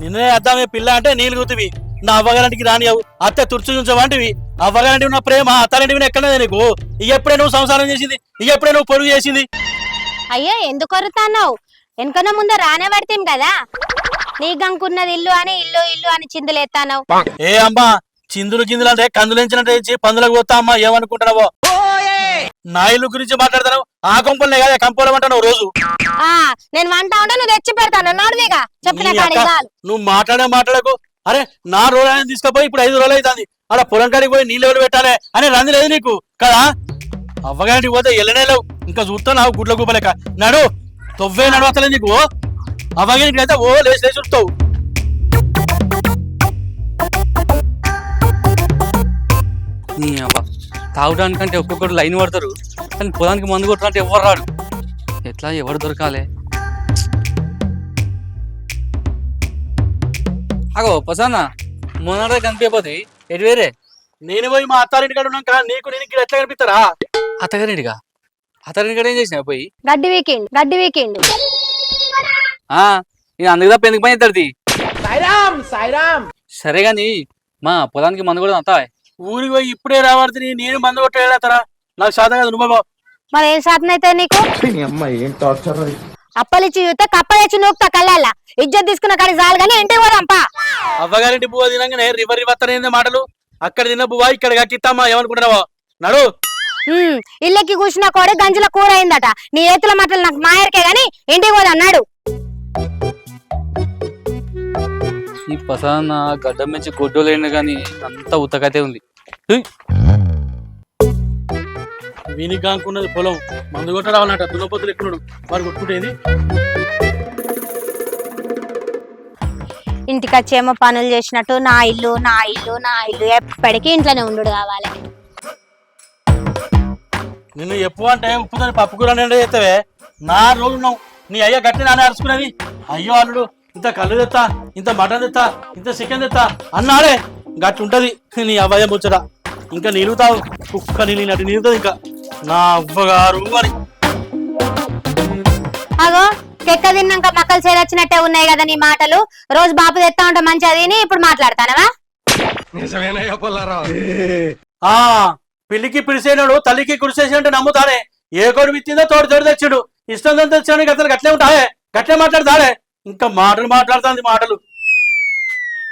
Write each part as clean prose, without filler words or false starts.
నిన్నే అద్దామే పిల్ల అంటే నీళ్ళు గుర్తువి నా అవ్వగారింటికి రానియవు అత్త తుర్చు ఉంచవంటివి అవ్వగారింటి ఉన్న ప్రేమ అత్తారింటివి ఎక్కడనే నీకు ఎప్పుడే నువ్వు సంసారం చేసింది ఎప్పుడే నువ్వు పొరుగు చేసింది. అయ్యో ఎందుకు కొరుతాన్నావు? వెనుకన ముందు రానే పడితేం కదా. నీ గంకున్నది ఇల్లు అని ఇల్లు ఇల్లు అని చిందులేస్తావు. ఏ అమ్మా చిందులు గిందులు అంటే కందులించినట్టు పందులకు పోతా అమ్మా ఏమనుకుంటున్నావో. నా ఇల్లు గురించి మాట్లాడతావు ఆ కంపలనే కదా కంపోలమంటావు రోజు. నేను వంట ఉంటే నువ్వు తెచ్చి పెడతాను నాడువేగా చెప్పిన. నువ్వు మాట్లాడకు. అరే నా రోజు ఆయన తీసుకుపోయి ఇప్పుడు 5 రోజులు అవుతుంది. అలా పొలం కాడికి పోయి నీళ్ళు ఎవరు పెట్టాలి అని రంది లేదు నీకు కదా. అవ్వగారికి పోతే ఎల్లనేలేవు ఇంకా చూస్తా నాకు గుడ్ల గుబ్బలేక నడు తొవ్వే నడవతలే నీకు. అవ్వగారికి అయితే ఓ లేచి లేచి చూస్తావు. తాగడానికంటే ఒక్కొక్కరు లైన్ పడతారు కానీ పొలానికి మందు కొట్టాలంటే ఎవరు రాడు. ఎట్లా ఎవరు దొరకాలి? అగో పసానా మొన్నడే కనిపించపోతుంది ఎటు వేరే. నేను పోయి మా అత్తారింటి కాడ ఉన్నాక నీకు నేను ఇక్కడ ఎట్లా కనిపిస్తారా? అత్తగారింటిగా అత్తగారింటి ఏం చేసినా పోయి గడ్డి వీకెండ్ నేను అందుకు తప్ప ఎందుకు పని ఎత్తాడు. సరే గాని మా పొలానికి మందు కూడా అంతా ఊరికి పోయి ఇప్పుడే రావాల్సి నేను మందు కొట్టేస్తారా నాకు సాధ కాదు నువ్వు. మరి ఏం సాధన అయితే నీకు? అప్పలిచ్చి చూస్తే కప్పలిచ్చి నూకుతా కళ్ళ ఇజ్జత్ తీసుకున్న కాడి చాలు కానీ ఇంటికి పోదాంపా. అవ్వగారింటి బువ్వ తినంగానే రివర్ రివత్తనే మాటలు. అక్కడ తిన్న బువ్వ ఇక్కడ కట్టిస్తామా ఏమనుకుంటున్నావా? నడు. ఇల్లెక్కి కూర్చున్న కోడి గంజుల కూర అయిందట. నీ ఏతుల మాటలు నాకు మాయరికే గాని ఇంటికి పోదా అన్నాడు. ఈ పసాన గడ్డం నుంచి గొడ్డోలేను గాని అంతా ఉతకతే ఉంది. వీనికి కానుకున్నది పొలం మందు కొట్ట రావాలన్నట. దున్నపోతులు ఎక్కున్నాడు మరి కొట్టుకుంటేది. ఇంటికి వచ్చేమో పనులు చేసినట్టు నా ఇల్లు ఎప్పటికీ ఇంట్లోనే ఉండు కావాలి. నిన్ను ఎప్పుడు అంటే ఉప్పుదని పప్పు కూర చేస్తావే నా రోజు ఉన్నావు. నీ అయ్య గట్టి నానే అరుచుకునేది. అయ్యో అల్లుడు ఇంత కళ్ళు తెత్తా ఇంత మటన్ తెత్తా ఇంత చికెన్ తెత్తా అన్నాడే గట్టి ఉంటది నీ అవ్వయ్య ముచ్చట. ఇంకా నిలుగుతావు కుక్క నిలినట్టు నిలుగుతుంది ఇంకా నా అవ్వగారు అని. అగో చెక్క తిన్నాక మక్కలు చేరొచ్చినట్టే ఉన్నాయి కదా నీ మాటలు. రోజు బాపు తెస్తా ఉంటే మంచి అది ఇప్పుడు మాట్లాడతానవా? పిల్లికి పిలిచేనాడు తల్లికి కురిసేసినట్టు నమ్ముతానే. ఏ కొడు విత్తిందో తోడు తెచ్చాడు. ఇష్టం తెచ్చాడు అతను గట్లే ఉంటాయే గట్లే మాట్లాడతాడే. ఇంకా మాట్లాడుతుంది మాటలు.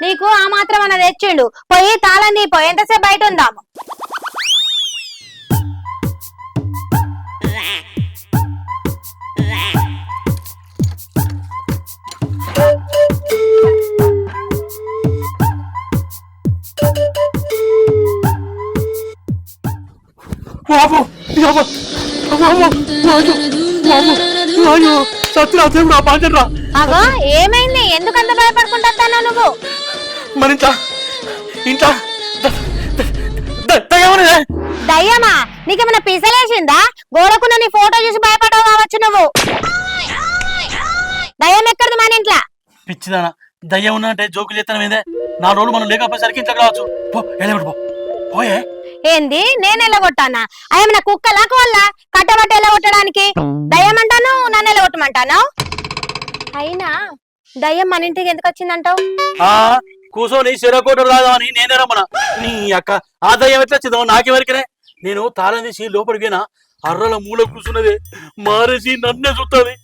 నీకు ఆ మాత్రం అన్నది తెచ్చిండు. పోయి తాళం తీపో ఎంతసేపు బయట ఉందాము. అగో ఏమైంది? ఎందుకంత భయపడుకుంటా నువ్వు? మరి ఇంట్లో దయ్యమా? నీకేమైనా పిసలేసిందా? గోడకున్న నీ ఫోటో చూసి భయపడవు కావచ్చు నువ్వు. దయ్యం ఎక్కడిది మన ఇంట్లో? పిచ్చిదానా దయ్యం ఉన్నట్టే జోకులు చేస్తాను మీదే. నా రోజు మనం లేకపోయేసరికి ఇంట్లో కావచ్చు. పోయే ఏంది నేను ఎల్లగొట్టానా? అయ్యమన్నా కుక్కలా కోళ్ళ కట్టబట్ట ఎల్లగొట్టడానికి? దయ్యం అంటాను నన్ను ఎల్లగొట్టమంటాను. అయినా దయ్యం మన ఇంటికి ఎందుకు వచ్చిందంటావు? కూర్చొని చెరకోట రాదా అని నేనే రమ్మన. నీ అక్క ఆ దయ్యం ఎట్లా వచ్చిందో నాకెవరికనే. నేను తాళం తీసి లోపలికినా అర్రల మూల కూర్చున్నది మారేసి నన్నే చూస్తుంది.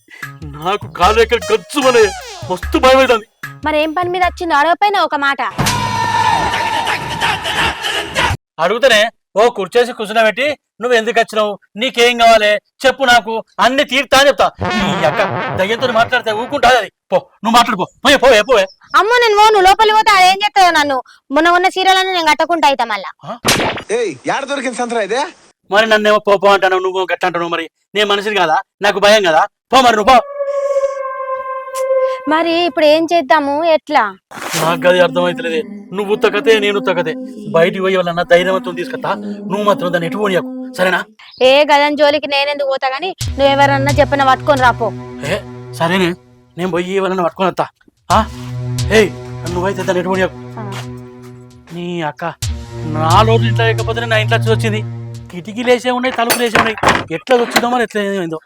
నాకు కాలు ఎక్కడ గచ్చు అనే మస్తు భయమవుతుంది. మరి ఏం పని మీద వచ్చిందో అడగపోయినా ఒక మాట. అడుగుతానే ఓ కుర్చేసి కూర్చున్నబెట్టి నువ్వు ఎందుకు వచ్చినావు నీకేం కావాలి చెప్పు నాకు అన్ని తీర్తా అని చెప్తా. నీ అక్క దయ్యంతో మాట్లాడితే ఊకుంటా. అది పో నువ్వు మాట్లాడుకో పోయే. అమ్మో నేను నువ్వు లోపలి పోతే అదేం చేస్తావు? నన్ను మొన్న ఉన్న చీరలన్నీ నేను కట్టకుండా అవుతా మళ్ళా. మరి నన్నేమో పో అంటాను నువ్వు గట్ట అంటాను. మరి నేను మనిషిని కదా నాకు భయం కదా. పో మరి నువ్వు పో. మరి ఇప్పుడు ఏం చేద్దాము ఎట్లా? నాకు అది అర్థమైతలేదు. నువ్వు ఉత్తకతే నేను ఉత్తకతే బయటికి పోయే వాళ్ళన్నా ధైర్యవంతం తీసుకొస్తా. నువ్వు మాత్రం దాన్ని ఎటు పోనీయకు సరేనా? ఏ గదం జోలికి నేనెందుకు పోతా గానీ నువ్వు ఎవరన్నా చెప్పిన పట్టుకొని రాపో. సరేనే నేను పోయి వాళ్ళని పట్టుకొని వస్తా. నువ్వైతే దాన్ని ఎటు పోనీయకు. నీ అక్క నా రోజు ఇంట్లో లేకపోతే నా ఇంట్లో వచ్చింది. కిటికీలు వేసే ఉన్నాయి తలుపులు వేసే ఉన్నాయి. ఎట్లా వచ్చిందో మరి ఎట్లా ఏమైందో.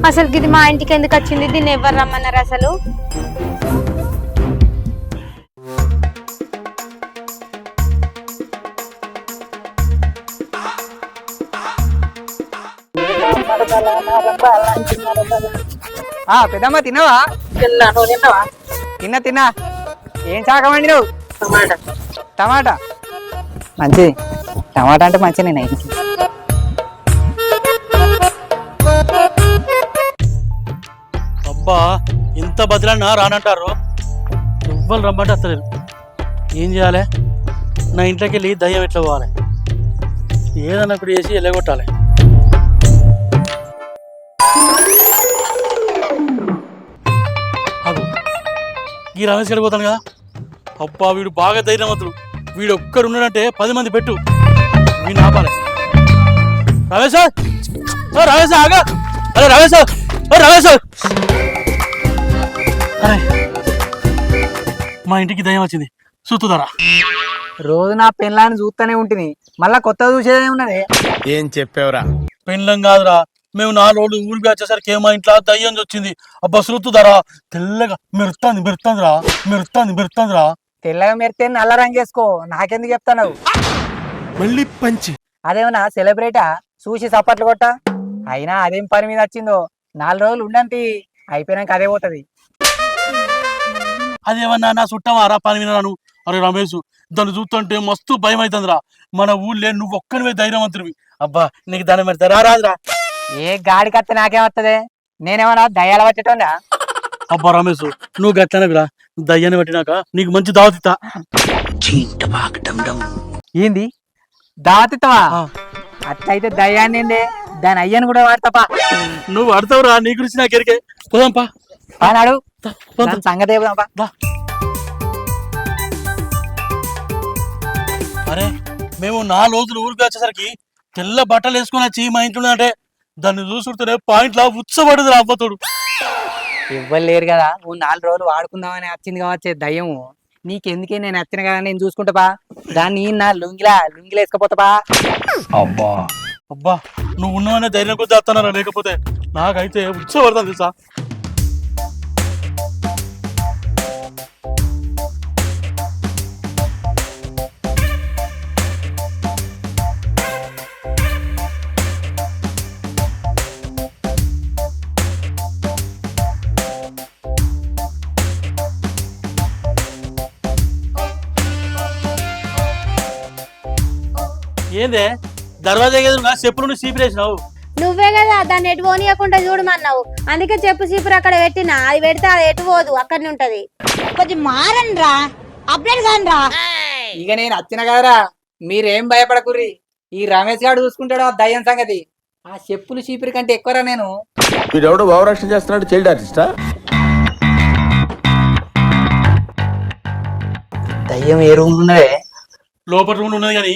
అసలు ఇది మా ఇంటికి ఎందుకు వచ్చింది? దీన్ని ఎవరు రమ్మన్నారు అసలు? పెద్దమ్మ తిన్నావా? తిన్నా ఏం చాకమండి నువ్వు? టమాటా మంచిది. టమాటా అంటే మంచిగా నేను ఇంటికి. అబ్బా ఇంత బదిలన్నా రానంటారు, ఎవ్వరు రమ్మంటే అత్తలేదు. ఏం చేయాలి? నా ఇంట్లోకి వెళ్ళి దయ్యం ఎట్లా పోవాలి? ఏదన్నా ఇప్పుడు చేసి వెళ్ళగొట్టాలి. అగు ఈ రమేష్ గడికి పోతాను కదా. అబ్బా వీడు బాగా ధైర్యవంతుడు. వీడు ఒక్కడు ఉన్నాడంటే 10 మంది పెట్టు. వీడిని ఆపాలి. రమేష్ రమేష్ ఆగా. అరే రమేష్ రమేష్, అరే మా ఇంటికి దయ్యం వచ్చింది చూస్తుందారా? రోజు నా పెళ్ళాన్ని చూస్తూనే ఉంటుంది, మళ్ళా కొత్త చూసేదే ఉన్నది. ఏం చెప్పావురా? పెళ్ళం కాదురా, మేము 4 రోజులు ఊరికి వచ్చేసరికి మా ఇంట్లో దయ్యం వచ్చింది. అబ్బా శృతుదారా, తెల్లగా మెరుతుందిరా. తెల్లగా మెరితే నల్ల రంగు వేసుకో, నాకెందుకు చెప్తాను? మళ్ళీ పంచి అదేమన్నా సెలబ్రేటా చూసి సప్పట్లు కొట్ట? అయినా అదేం పని మీద వచ్చిందో, 4 రోజులు ఉండంతి, అయిపోయినాక అదే పోతుంది. అదేమన్నా నా చుట్టమారా పని వినరాను? అరే రమేష్, దాన్ని చూస్తుంటే మస్తు భయం అవుతుందిరా. మన ఊళ్ళే నువ్వు ఒక్కనివే ధైర్యవంతుడివి. అబ్బా నీకు దాని పెడతా రాదురా. ఏ గాడి కత్తి నాకేమత్తదే? నేనేమన్నా దయ్యాల పట్టేటోనా? అబ్బా రమేష్, నువ్వు గట్లనవిరా. దయ్యాన్ని పట్టినాక నీకు మంచి దావతితా. ఏంది దాతితవా? అట్లయితే దయ్యాన్ని ఏందే, దాని అయ్యను కూడా వాడతాపా. నువ్వు ఆడతావురా, నీ గురించి నాకు ఎరికే. పోదాంపా నాడు సంగతి ఏపుదాంపా. అరే మేము 4 రోజులు ఊరికి వచ్చేసరికి తెల్ల బట్టలు వేసుకుని వచ్చి మా ఇంట్లో అంటే దాన్ని చూసుకుంటేనే పాయింట్లా ఉచ్చబడుదు రాబోతుడు. ఇవ్వరు లేరు కదా, నువ్వు 4 రోజులు వాడుకుందామని వచ్చింది కావచ్చే దయ్యము. నీకెందుకే, నేను వచ్చిన కదా, నేను చూసుకుంటాపా. దాన్ని నా లుంగిలా వేసుకపోతాపా. అబ్బా నువ్వు ఉన్నావనే ధైర్యం కొద్ది వస్తున్నారా, లేకపోతే నాకైతే ఉచ్చబడతాను తెలుసా. ఏందే దర్వాజా ఎదురుగా చెప్పులు చీపిరేసినావు? నువ్వే కదా దాన్ని ఎటు పోనీయకుండా చూడమన్నావు, అందుకే చెప్పు చీపురు అక్కడ పెట్టినా. అది పెడితే అది ఎటు పోదు, అక్కడనే ఉంటది. కొంచెం మారండి రా, అప్డేట్ కాని రా. ఇక నేను వచ్చిన కదరా, మీరేం భయపడకుర్రి. ఈ రమేష్ గారు చూసుకుంటాడు ఆ దయ్యం సంగతి. ఆ చెప్పులు చీపిరి కంటే ఎక్కువరా నేను. వీడెవడో భావరక్షణ చేస్తున్నాడు, చైల్డ్ ఆర్టిస్టా? దయ్యం ఏ రూమ్ ఉన్నదే? లోపల రూమ్ ఉన్నది కానీ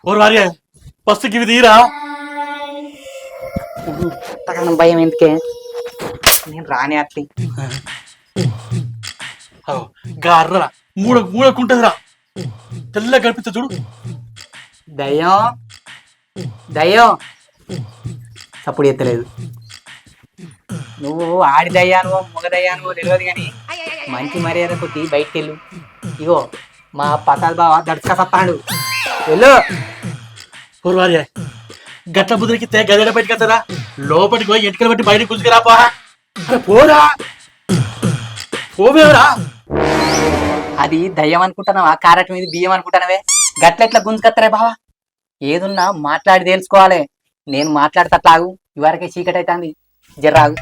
ఓరు వారి ఫస్ట్ ఇవి తీరా. భయం ఎందుకే, నేను రాని అట్లి. గార్రా మూడకుంటదిరా, తెల్ల కనిపిస్తా చూడు. దయ్యం దయ్యం సప్పుడు ఎత్తలేదు. నువ్వు ఆడి దయ్యానువో మగ దయ్యానువో తెలియదు కానీ మంచి మర్యాద కొద్ది బయటికి వెళ్ళు. ఇగో మా పతాల్ బావ దడుచుక సత్తాడు, వెళ్ళు. ఓరు వారి గట్ల బుదిరికి తే గదిలో పెట్టుకెళ్తారా? లోపలికి పోయి ఎంటికలు బట్టి బయటకు గుంజుకురాపా. పోరా పోవేవరా? అది దయ్యం అనుకుంటున్నావా, కారట్ మీద బియ్యం అనుకుంటున్నావే? గట్లెట్లా గుంజుకత్తరే బావా? ఏదున్నా మాట్లాడి తెలుసుకోవాలి. నేను మాట్లాడతట్లాగు, ఇవరకే చీకటి అవుతుంది, జర్రాగు.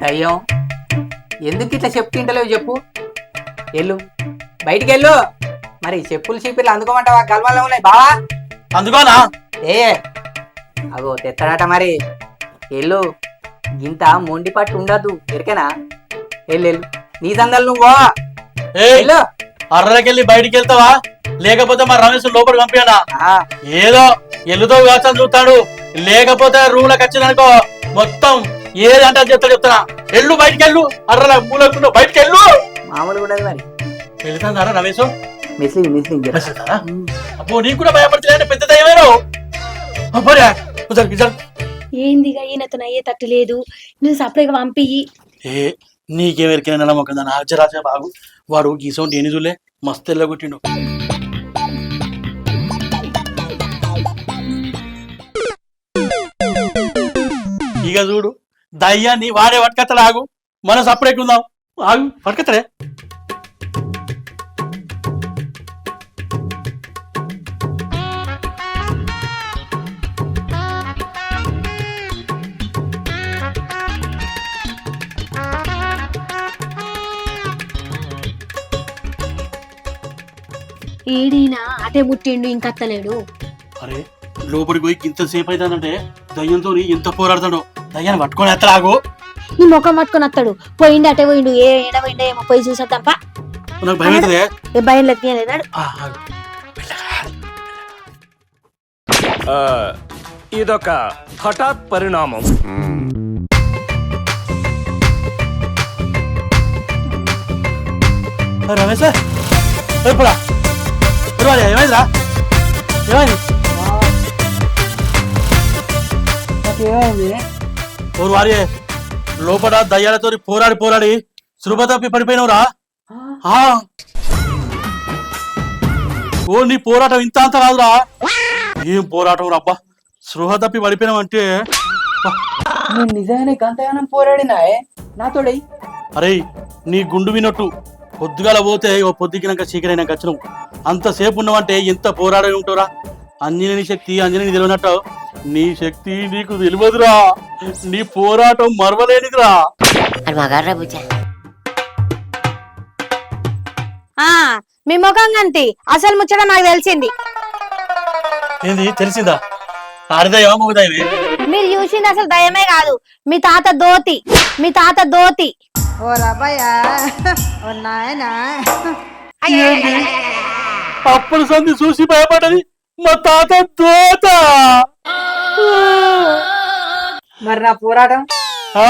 దయ్యం ఎందుకు ఇట్లా చెప్తుంటలేవు చెప్పు, వెళ్ళు బయటికి వెళ్ళు. మరి చెప్పులు చీపిర్లు అందుకోమంటావా? గల్వల్లో ఉన్నాయి బావా, అందుకోనా? ఏ అగో తెత్తడాట మరి, వెళ్ళు. ఇంత మొండి పట్టు ఉండద్దు, ఎరికేనా? వెళ్ళు నీ సందలు నువ్వు వెళ్ళు. అర్రకెళ్ళి బయటికి వెళ్తావా? లేకపోతే మా రమేష్ లోపల పంపియానా? ఏదో ఎల్లుతో వ్యవసాయం చూస్తాడు, లేకపోతే రూమ్లోకి వచ్చిందనుకో మొత్తం ఏదంటే చెప్తానా. ఎల్లు బయటికి వెళ్ళు, అర్ర మూలకుండా బయటికి వెళ్ళు. మామూలు కూడా మరి వెళ్తారా రమేష్? మిస్లింగ్ అబ్బో నీకు కూడా భయపడుతుంది, పెద్ద దయ్యమేనో. ఏందిగా ఈయనతో అయ్యేటట్టు లేదు, నువ్వు సపరేట్గా పంపియ్యి. ఏ నీకేమెరికైనా నమ్మకం రాజరాజా బాగు వాడు గీసౌంటి ఎన్ని చూలే మస్తు ఎల్లగొట్టిండు. ఇక చూడు దయ్యాన్ని వాడే పట్టుకత్తడు. ఆగు మనం సపరేట్కుందాం. ఆగు పట్టుకత్తడే. ఏడీనా అటే ముట్టిండు ఇంకత్తలేడు. అరే లోపలికి పోయి ఇంతసేపు అవుతానంటే దయ్యంతో ఎంత పోరాడతాడో. దయ్యాన్ని పట్టుకొని ఎత్తలాగు. నీ ముఖం పట్టుకొని వస్తాడు. పోయిండు అటే పోయిండు. ఏడ పోయిండో ఏమో పోయి చూసేద్దాంప. నాకు భయం అవుతుంది. ఏ భయం లేదు. ఇదొక హఠాత్ పరిణామం. రమేష్ ఎప్పుడా ఏమైందిరా? ఏమైంది? ఓరు వారి లోపల దయ్యాలతో పోరాడి శృభ తప్పి పడిపోయినవురా. ఓ నీ పోరాటం ఇంత అంత రాదురా. ఏం పోరాటం రా అబ్బా. శృహ తప్పి పడిపోయినావు అంటే నిజంగానే గంతగానం పోరాడినాయే నాతోడై. అరే నీ గుండు వినట్టు పొద్దుగాల పోతే ఓ పొద్దుకినాక చీకరైనాక వచ్చినావు. అంతసేపు ఉన్నావంటే ఎంత పోరాడి ఉంటావురా. అంజనేని శక్తి అంజనేని తెలియనట్టు నీ శక్తి నీకు తెలియదురా. నీ పోరాటం మరవలేనిదిరా. మీ ముఖం గంతి అసలు ముచ్చట నాకు తెలిసింది. ఏంది తెలిసిందా? ఆడదయా మగదయమే? మీరు చూసింది అసలు దయమే కాదు, మీ తాత దోతి. ఓ రబ్బయ్యా, ఓ నాయనా. అప్పుడు సంది చూసి భయపడది మా తాత దోత. మరి నా పోరాటం ఆ